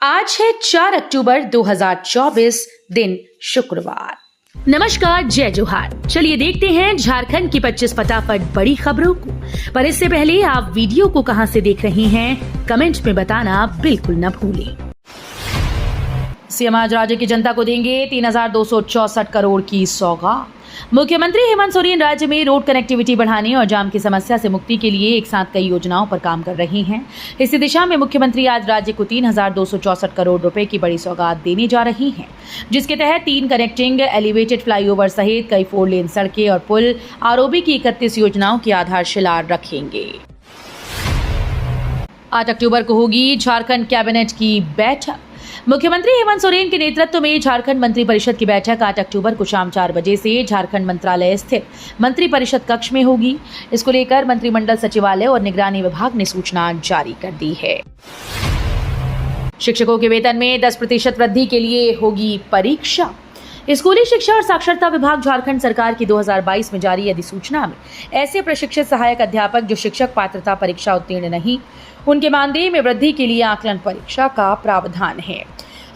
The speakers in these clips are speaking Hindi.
आज है 4 अक्टूबर 2024, दिन शुक्रवार। नमस्कार, जय जोहार। चलिए देखते हैं झारखंड की 25 फटाफट बड़ी खबरों को। पर इससे पहले आप वीडियो को कहां से देख रहे हैं, कमेंट में बताना बिल्कुल न भूलें। सीएम आज राज्य की जनता को देंगे 3,264 करोड़ की सौगात। मुख्यमंत्री हेमंत सोरेन राज्य में रोड कनेक्टिविटी बढ़ाने और जाम की समस्या से मुक्ति के लिए एक साथ कई योजनाओं पर काम कर रहे हैं। इसी दिशा में मुख्यमंत्री आज राज्य को 3,264 करोड़ रुपए की बड़ी सौगात देने जा रही हैं, जिसके तहत 3 कनेक्टिंग एलिवेटेड फ्लाईओवर सहित कई 4 लेन सड़कें और पुल, आरओबी की 31 योजनाओं की आधारशिला रखेंगे। 8 अक्टूबर को होगी झारखंड कैबिनेट की बैठक। मुख्यमंत्री हेमंत सोरेन के नेतृत्व में झारखंड मंत्रिपरिषद की बैठक 8 अक्टूबर को शाम 4 बजे से झारखंड मंत्रालय स्थित मंत्रिपरिषद कक्ष में होगी। इसको लेकर मंत्रिमंडल सचिवालय और निगरानी विभाग ने सूचना जारी कर दी है। शिक्षकों के वेतन में 10% वृद्धि के लिए होगी परीक्षा। स्कूली शिक्षा और साक्षरता विभाग झारखंड सरकार की 2022 में जारी अधिसूचना में ऐसे प्रशिक्षित सहायक अध्यापक जो शिक्षक पात्रता परीक्षा उत्तीर्ण नहीं, उनके मानदेय में वृद्धि के लिए आकलन परीक्षा का प्रावधान है।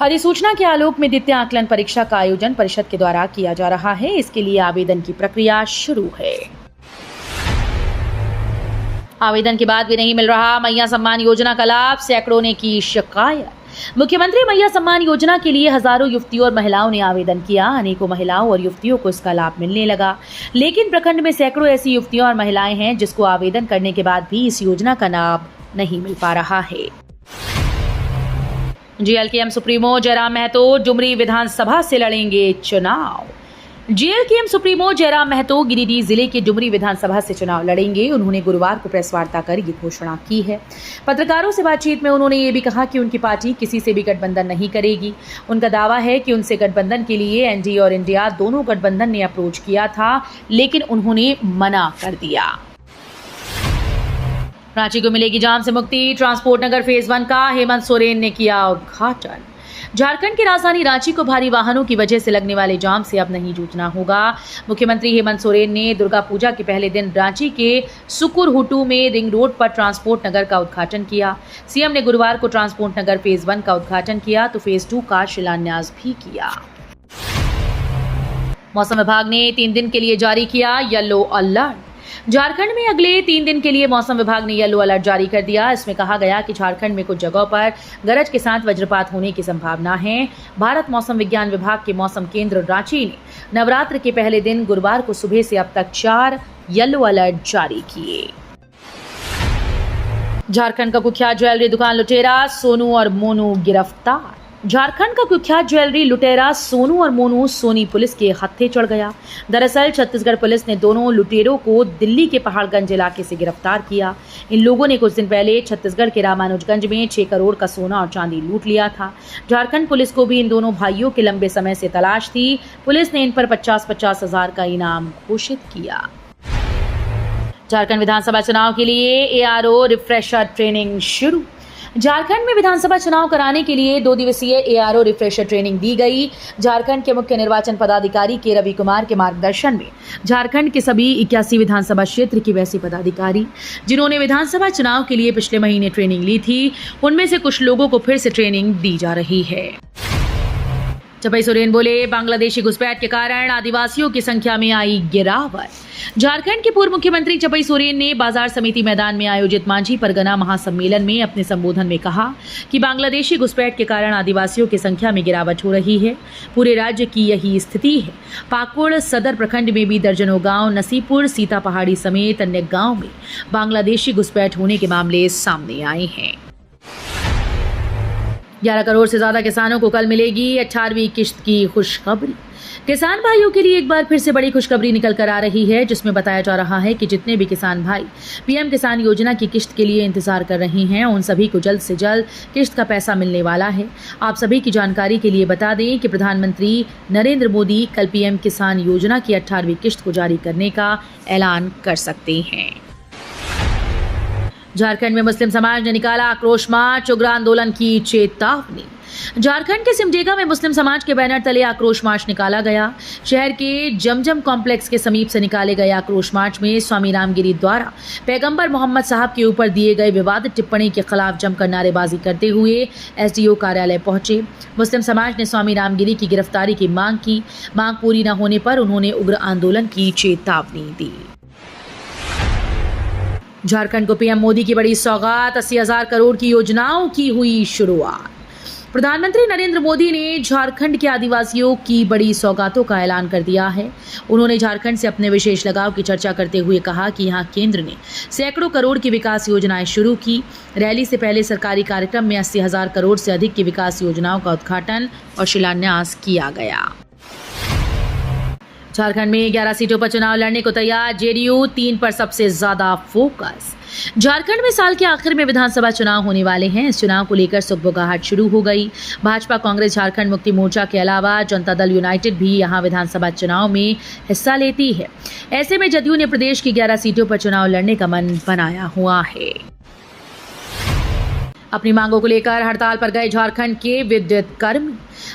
अधिसूचना के आलोक में द्वितीय आकलन परीक्षा का आयोजन परिषद के द्वारा किया जा रहा है। इसके लिए आवेदन की प्रक्रिया शुरू है। आवेदन के बाद भी नहीं मिल रहा मैया सम्मान योजना का लाभ, सैकड़ों ने की शिकायत। मुख्यमंत्री मैया सम्मान योजना के लिए हजारों युवतियों और महिलाओं ने आवेदन किया। अनेकों महिलाओं और युवतियों को इसका लाभ मिलने लगा, लेकिन प्रखंड में सैकड़ों ऐसी युवतियां और महिलाएं हैं जिसको आवेदन करने के बाद भी इस योजना का लाभ नहीं मिल पा रहा है। जेएलकेएम सुप्रीमो जयराम महतो डुमरी विधानसभा से लड़ेंगे चुनाव। जेएलकेएम सुप्रीमो जयराम महतो गिरिडीह जिले के डुमरी विधानसभा से चुनाव लड़ेंगे। उन्होंने गुरुवार को प्रेस वार्ता कर ये घोषणा की है। पत्रकारों से बातचीत में उन्होंने ये भी कहा कि उनकी पार्टी किसी से भी गठबंधन नहीं करेगी। उनका दावा है कि उनसे गठबंधन के लिए एनडीए और इंडिया दोनों गठबंधन ने अप्रोच किया था, लेकिन उन्होंने मना कर दिया। रांची को मिलेगी जाम से मुक्ति। ट्रांसपोर्ट नगर फेज 1 का हेमंत सोरेन ने किया उद्घाटन। झारखंड की राजधानी रांची को भारी वाहनों की वजह से लगने वाले जाम से अब नहीं जूझना होगा। मुख्यमंत्री हेमंत सोरेन ने दुर्गा पूजा के पहले दिन रांची के सुकुरहुटू में रिंग रोड पर ट्रांसपोर्ट नगर का उद्घाटन किया। सीएम ने गुरुवार को ट्रांसपोर्ट नगर फेज 1 का उद्घाटन किया तो फेज 2 का शिलान्यास भी किया। मौसम विभाग ने 3 दिन के लिए जारी किया येलो अलर्ट। झारखंड में अगले 3 दिन के लिए मौसम विभाग ने येलो अलर्ट जारी कर दिया। इसमें कहा गया कि झारखंड में कुछ जगहों पर गरज के साथ वज्रपात होने की संभावना है। भारत मौसम विज्ञान विभाग के मौसम केंद्र रांची ने नवरात्र के पहले दिन गुरुवार को सुबह से अब तक 4 येलो अलर्ट जारी किए। झारखंड का कुख्यात ज्वेलरी दुकान लुटेरा सोनू और मोनू गिरफ्तार। झारखंड का कुख्यात ज्वेलरी लुटेरा सोनू और मोनू सोनी पुलिस के हत्थे चढ़ गया। दरअसल छत्तीसगढ़ पुलिस ने दोनों लुटेरों को दिल्ली के पहाड़गंज इलाके से गिरफ्तार किया। इन लोगों ने कुछ दिन पहले छत्तीसगढ़ के रामानुजगंज में 6 करोड़ का सोना और चांदी लूट लिया था। झारखंड पुलिस को भी इन दोनों भाइयों की लंबे समय से तलाश थी। पुलिस ने इन पर 50-50 हजार का इनाम घोषित किया। झारखंड विधानसभा चुनाव के लिए एआरओ रिफ्रेशर ट्रेनिंग शुरू। झारखंड में विधानसभा चुनाव कराने के लिए 2 दिवसीय एआरओ रिफ्रेशर ट्रेनिंग दी गई। झारखंड के मुख्य निर्वाचन पदाधिकारी के रवि कुमार के मार्गदर्शन में झारखंड के सभी 81 विधानसभा क्षेत्र के वैसे पदाधिकारी जिन्होंने विधानसभा चुनाव के लिए पिछले महीने ट्रेनिंग ली थी, उनमें से कुछ लोगों को फिर से ट्रेनिंग दी जा रही है। चपई सोरेन बोले, बांग्लादेशी घुसपैठ के कारण आदिवासियों की संख्या में आई गिरावट। झारखंड के पूर्व मुख्यमंत्री चपई सोरेन ने बाजार समिति मैदान में आयोजित मांझी परगना महासम्मेलन में अपने संबोधन में कहा कि बांग्लादेशी घुसपैठ के कारण आदिवासियों की संख्या में गिरावट हो रही है। पूरे राज्य की यही स्थिति है। पाकुड़ सदर प्रखंड में भी दर्जनों गांव, नसीपुर, सीता पहाड़ी समेत अन्य गांव में बांग्लादेशी घुसपैठ होने के मामले सामने आए हैं। 11 करोड़ से ज्यादा किसानों को कल मिलेगी 18वीं किश्त की खुशखबरी। किसान भाइयों के लिए एक बार फिर से बड़ी खुशखबरी निकल कर आ रही है, जिसमें बताया जा रहा है कि जितने भी किसान भाई पीएम किसान योजना की किश्त के लिए इंतजार कर रहे हैं, उन सभी को जल्द से जल्द किश्त का पैसा मिलने वाला है। आप सभी की जानकारी के लिए बता दें कि प्रधानमंत्री नरेंद्र मोदी कल पीएम किसान योजना की 18वीं किश्त को जारी करने का ऐलान कर सकते हैं। झारखंड में मुस्लिम समाज ने निकाला आक्रोश मार्च, उग्र आंदोलन की चेतावनी। झारखंड के सिमडेगा में मुस्लिम समाज के बैनर तले आक्रोश मार्च निकाला गया। शहर के जमजम कॉम्प्लेक्स के समीप से निकाले गए आक्रोश मार्च में स्वामी रामगिरी द्वारा पैगंबर मोहम्मद साहब के ऊपर दिए गए विवादित टिप्पणी के खिलाफ जमकर नारेबाजी करते हुए एसडीओ कार्यालय पहुंचे। मुस्लिम समाज ने स्वामी रामगिरी की गिरफ्तारी की मांग की। मांग पूरी न होने पर उन्होंने उग्र आंदोलन की चेतावनी दी। झारखंड को पीएम मोदी की बड़ी सौगात, 80,000 करोड़ की योजनाओं की हुई शुरुआत। प्रधानमंत्री नरेंद्र मोदी ने झारखंड के आदिवासियों की बड़ी सौगातों का ऐलान कर दिया है। उन्होंने झारखंड से अपने विशेष लगाव की चर्चा करते हुए कहा कि यहां केंद्र ने सैकड़ों करोड़ की विकास योजनाएं शुरू की। रैली से पहले सरकारी कार्यक्रम में 80,000 करोड़ से अधिक की विकास योजनाओं का उद्घाटन और शिलान्यास किया गया। झारखंड में 11 सीटों पर चुनाव लड़ने को तैयार जेडीयू, 3 पर सबसे ज्यादा फोकस। झारखंड में साल के आखिर में विधानसभा चुनाव होने वाले हैं। इस चुनाव को लेकर सुगबुगाहट शुरू हो गई। भाजपा, कांग्रेस, झारखंड मुक्ति मोर्चा के अलावा जनता दल यूनाइटेड भी यहां विधानसभा चुनाव में हिस्सा लेती है। ऐसे में जदयू ने प्रदेश की 11 सीटों पर चुनाव लड़ने का मन बनाया हुआ है। अपनी मांगों को लेकर हड़ताल पर गए झारखंड के विद्युत कर्मी।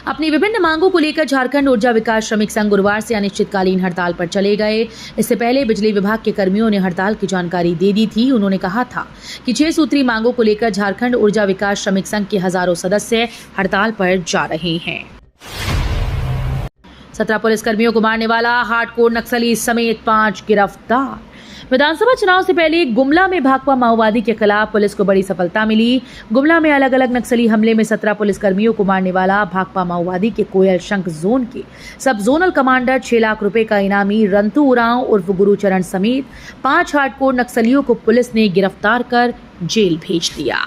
अपनी विभिन्न मांगों को लेकर झारखंड ऊर्जा विकास श्रमिक संघ गुरुवार से अनिश्चितकालीन हड़ताल पर चले गए। इससे पहले बिजली विभाग के कर्मियों ने हड़ताल की जानकारी दे दी थी। उन्होंने कहा था कि 6 सूत्री मांगों को लेकर झारखंड ऊर्जा विकास श्रमिक संघ के हजारों सदस्य हड़ताल पर जा रहे हैं। 17 पुलिसकर्मियों को मारने वाला हार्डकोर नक्सली समेत 5 गिरफ्तार। विधानसभा चुनाव से पहले गुमला में भाकपा माओवादी के खिलाफ पुलिस को बड़ी सफलता मिली। गुमला में अलग अलग नक्सली हमले में 17 पुलिसकर्मियों को मारने वाला भाकपा माओवादी के कोयल शंख जोन के सब जोनल कमांडर 6 लाख रुपए का इनामी रंतू उरांव उर्फ गुरुचरण समेत 5 हार्डकोर नक्सलियों को पुलिस ने गिरफ्तार कर जेल भेज दिया।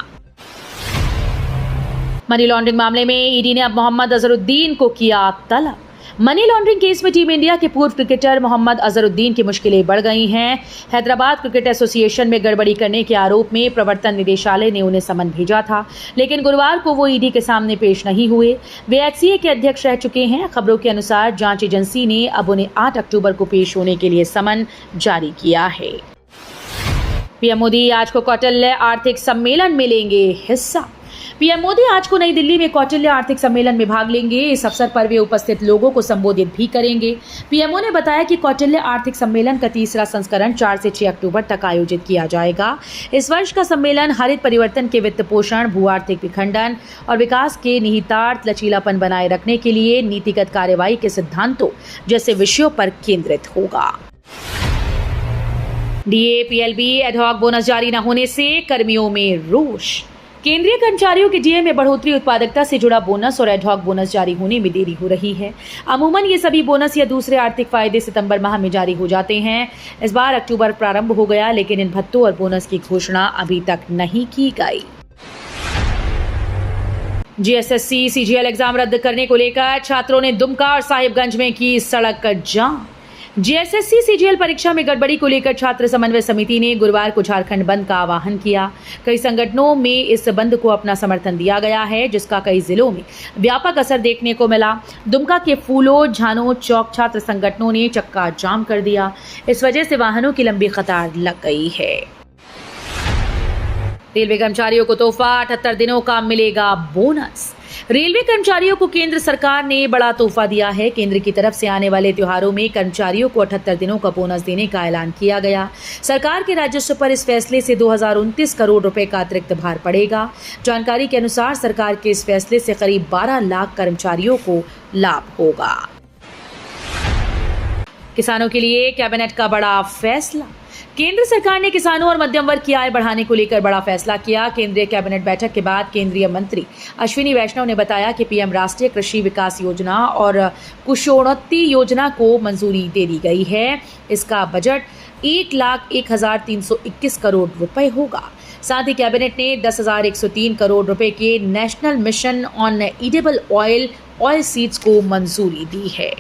मनी लॉन्ड्रिंग मामले में ईडी ने अब मोहम्मद अजहरुद्दीन को किया तलब। मनी लॉन्ड्रिंग केस में टीम इंडिया के पूर्व क्रिकेटर मोहम्मद अजहरुद्दीन की मुश्किलें बढ़ गई हैं। हैदराबाद क्रिकेट एसोसिएशन में गड़बड़ी करने के आरोप में प्रवर्तन निदेशालय ने उन्हें समन भेजा था, लेकिन गुरुवार को वो ईडी के सामने पेश नहीं हुए। वे एचसीए के अध्यक्ष रह चुके हैं। खबरों के अनुसार जांच एजेंसी ने अब उन्हें 8 अक्टूबर को पेश होने के लिए समन जारी किया है। पीएम मोदी आज को कौटिल्य आर्थिक सम्मेलन में लेंगे हिस्सा। पीएम मोदी आज को नई दिल्ली में कौटिल्य आर्थिक सम्मेलन में भाग लेंगे। इस अवसर पर वे उपस्थित लोगों को संबोधित भी करेंगे। पीएमओ ने बताया कि कौटिल्य आर्थिक सम्मेलन का 3रा संस्करण 4 से 6 अक्टूबर तक आयोजित किया जाएगा। इस वर्ष का सम्मेलन हरित परिवर्तन के वित्त पोषण, भू आर्थिक विखंडन और विकास के निहितार्थ लचीलापन बनाए रखने के लिए नीतिगत कार्रवाई के सिद्धांतों जैसे विषयों पर केंद्रित होगा। डीए, पीएलबी, एडहॉक बोनस जारी न होने से कर्मियों में रोष। केंद्रीय कर्मचारियों के डीए में बढ़ोतरी, उत्पादकता से जुड़ा बोनस और एडहॉक बोनस जारी होने में देरी हो रही है। अमूमन ये सभी बोनस या दूसरे आर्थिक फायदे सितंबर माह में जारी हो जाते हैं। इस बार अक्टूबर प्रारंभ हो गया, लेकिन इन भत्तों और बोनस की घोषणा अभी तक नहीं की गई। जीएसएससी सीजीएल एग्जाम रद्द करने को लेकर छात्रों ने दुमका और साहिबगंज में की सड़क जाम। जीएसएससी सीजीएल परीक्षा में गड़बड़ी को लेकर छात्र समन्वय समिति ने गुरुवार को झारखंड बंद का आह्वान किया। कई संगठनों में इस बंद को अपना समर्थन दिया गया है, जिसका कई जिलों में व्यापक असर देखने को मिला। दुमका के फूलो झानो चौक छात्र संगठनों ने चक्का जाम कर दिया। इस वजह से वाहनों की लंबी कतार लग गई है। रेलवे कर्मचारियों को तोहफा, 78 दिनों का मिलेगा बोनस। रेलवे कर्मचारियों को केंद्र सरकार ने बड़ा तोहफा दिया है। केंद्र की तरफ से आने वाले त्योहारों में कर्मचारियों को 78 दिनों का बोनस देने का ऐलान किया गया। सरकार के राजस्व पर इस फैसले से 2029 करोड़ रुपए का अतिरिक्त भार पड़ेगा। जानकारी के अनुसार सरकार के इस फैसले से करीब 12 लाख कर्मचारियों को लाभ होगा। किसानों के लिए कैबिनेट का बड़ा फैसला। केंद्र सरकार ने किसानों और मध्यम वर्ग की आय बढ़ाने को लेकर बड़ा फैसला किया। केंद्रीय कैबिनेट बैठक के बाद केंद्रीय मंत्री अश्विनी वैष्णव ने बताया कि पीएम राष्ट्रीय कृषि विकास योजना और कुशोन्नति योजना को मंजूरी दे दी गई है। इसका बजट 1,01,321 करोड़ रुपए होगा। साथ ही कैबिनेट ने 10,103 करोड़ रुपए के national mission on edible oil seeds को मंजूरी दी है।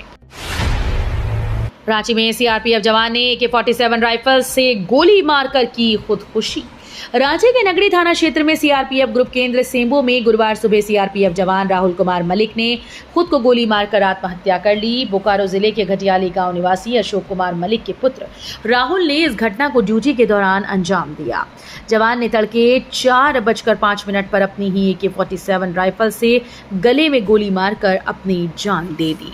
रांची में सीआरपीएफ जवान ने AK-47 राइफल से गोली मारकर की खुदकुशी। रांची के नगरी थाना क्षेत्र में सीआरपीएफ ग्रुप केंद्र सेम्बो में गुरुवार सुबह सीआरपीएफ जवान राहुल कुमार मलिक ने खुद को गोली मारकर आत्महत्या कर ली। बोकारो जिले के घटियाली गांव निवासी अशोक कुमार मलिक के पुत्र राहुल ने इस घटना को ड्यूटी के दौरान अंजाम दिया। जवान ने तड़के 4:05 पर अपनी ही AK-47 राइफल से गले में गोली मारकर अपनी जान दे दी।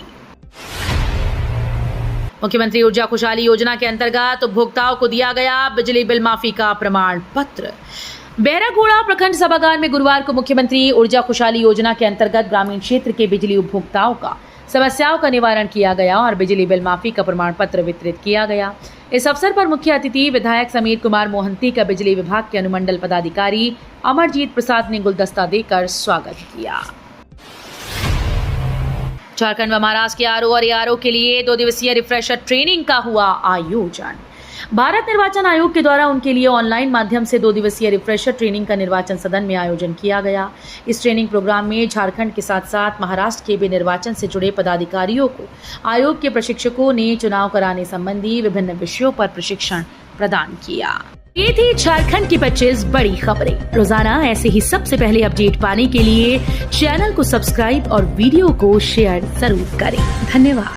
मुख्यमंत्री ऊर्जा खुशहाली योजना के अंतर्गत उपभोक्ताओं को दिया गया बिजली बिल माफी का प्रमाण पत्र। बैरागोड़ा प्रखंड सभागार में गुरुवार को मुख्यमंत्री ऊर्जा खुशहाली योजना के अंतर्गत ग्रामीण क्षेत्र के बिजली उपभोक्ताओं का समस्याओं का निवारण किया गया और बिजली बिल माफी का प्रमाण पत्र वितरित किया गया। इस अवसर पर मुख्य अतिथि विधायक समीर कुमार मोहंती का बिजली विभाग के अनुमंडल पदाधिकारी अमरजीत प्रसाद ने गुलदस्ता देकर स्वागत किया। झारखंड व महाराष्ट्र के आरओ और एआरओ के लिए 2 दिवसीय रिफ्रेशर ट्रेनिंग का हुआ आयोजन। भारत निर्वाचन आयोग के द्वारा उनके लिए ऑनलाइन माध्यम से 2 दिवसीय रिफ्रेशर ट्रेनिंग का निर्वाचन सदन में आयोजन किया गया। इस ट्रेनिंग प्रोग्राम में झारखंड के साथ साथ महाराष्ट्र के भी निर्वाचन से जुड़े पदाधिकारियों को आयोग के प्रशिक्षकों ने चुनाव कराने संबंधी विभिन्न विषयों पर प्रशिक्षण प्रदान किया। ये थी झारखंड की 25 बड़ी खबरें। रोजाना ऐसे ही सबसे पहले अपडेट पाने के लिए चैनल को सब्सक्राइब और वीडियो को शेयर जरूर करें। धन्यवाद।